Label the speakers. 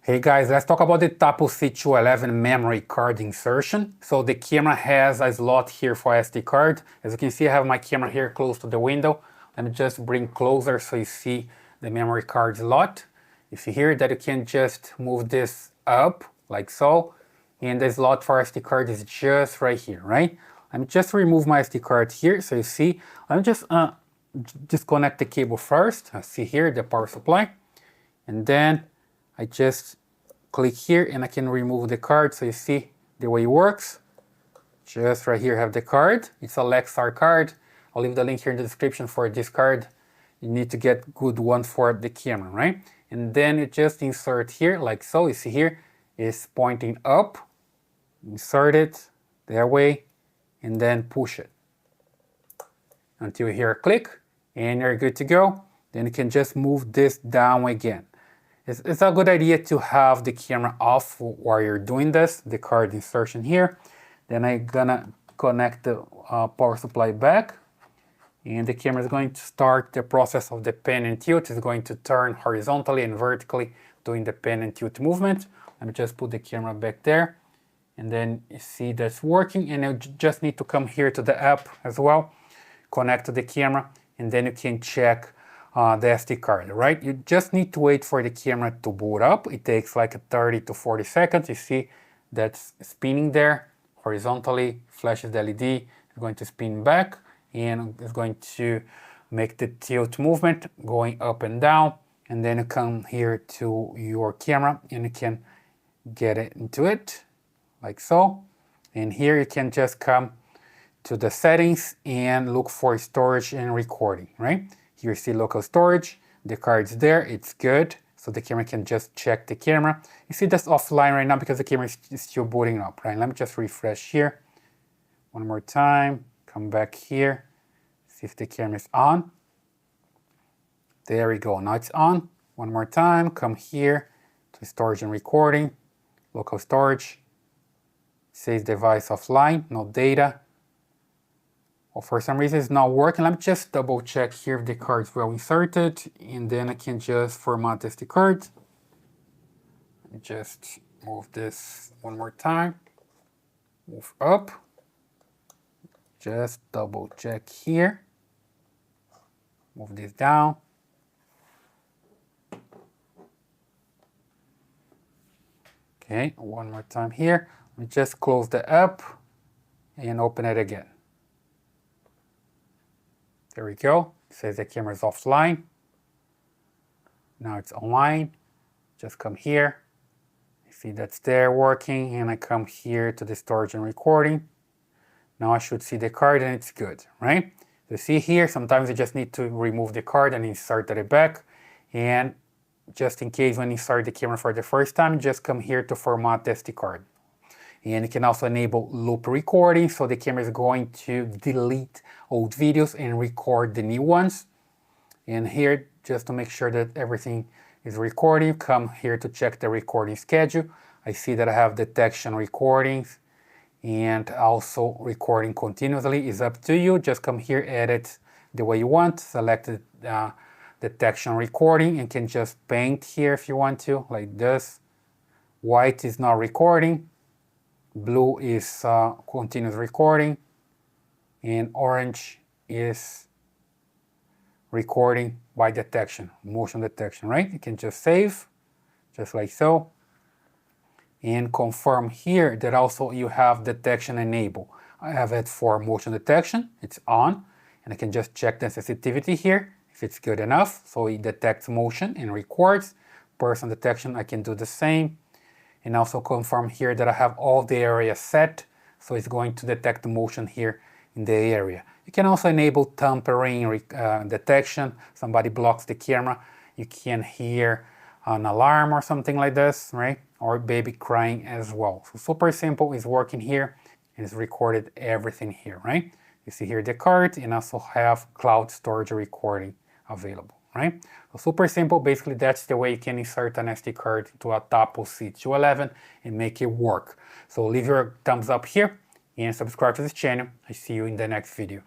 Speaker 1: Hey guys, let's talk about the Tapo C211 memory card insertion. So the camera has a slot here for SD card. As you can see, I have my camera here close to the window. Let me just bring closer so you see the memory card slot. You see here that you can just move this up like so. And the slot for SD card is just right here, right? Let me just remove my SD card here so you see. Let me just disconnect the cable first. I see here the power supply. And then I just click here and I can remove the card so you see the way it works. Just right here I have the card. It's a Lexar card. I'll leave the link here in the description for this card. You need to get good one for the camera, right? And then you just insert here like so. You see here it's pointing up. Insert it that way and then push it until you hear a click and you're good to go. Then you can just move this down again. It's a good idea to have the camera off while you're doing this, the card insertion here. Then I'm gonna connect the power supply back, and the camera is going to start the process of the pan and tilt. It's going to turn horizontally and vertically doing the pan and tilt movement. Let me just put the camera back there, and then you see that's working. And you just need to come here to the app as well, connect to the camera, and then you can check the SD card, right? You just need to wait for the camera to boot up. It takes like 30 to 40 seconds. You see that's spinning there horizontally, flashes the LED, it's going to spin back and it's going to make the tilt movement going up and down. And then you come here to your camera and you can get it into it like so. And here you can just come to the settings and look for storage and recording, right? Here you see local storage, the card's there, it's good. So the camera can just check the camera. You see that's offline right now because the camera is still booting up, right? Let me just refresh here. One more time, come back here, see if the camera is on. There we go, now it's on. One more time, come here to storage and recording, local storage. Says device offline, no data. Well, for some reason it's not working. Let me just double check here if the card's well inserted, and then I can just format the SD card. Let me just move this one more time. Move up. Just double check here. Move this down. Okay, one more time here. Let me just close the app and open it again. There we go. It says the camera is offline. Now it's online. Just come here. You see that's there working, and I come here to the storage and recording. Now I should see the card and it's good, right? You see here, sometimes you just need to remove the card and insert it back. And just in case when you start the camera for the first time, just come here to format the SD card. And you can also enable loop recording, so the camera is going to delete old videos and record the new ones. And here, just to make sure that everything is recording, come here to check the recording schedule. I see that I have detection recordings and also recording continuously. Is up to you. Just come here, edit the way you want, select the detection recording, and can just paint here if you want to, like this. White is not recording. Blue is continuous recording, and orange is recording by detection, motion detection, right? You can just save, just like so, and confirm here that also you have detection enabled. I have it for motion detection, it's on, and I can just check the sensitivity here, if it's good enough, so it detects motion and records. Person detection, I can do the same. And also confirm here that I have all the area set, so it's going to detect the motion here in the area. You can also enable tampering detection. Somebody blocks the camera, you can hear an alarm or something like this, right? Or baby crying as well. So super simple, it's working here, and it's recorded everything here, right? You see here the card, and also have cloud storage recording available. Right? So super simple, basically that's the way you can insert an SD card to a Tapo C211 and make it work. So leave your thumbs up here and subscribe to this channel. I see you in the next video.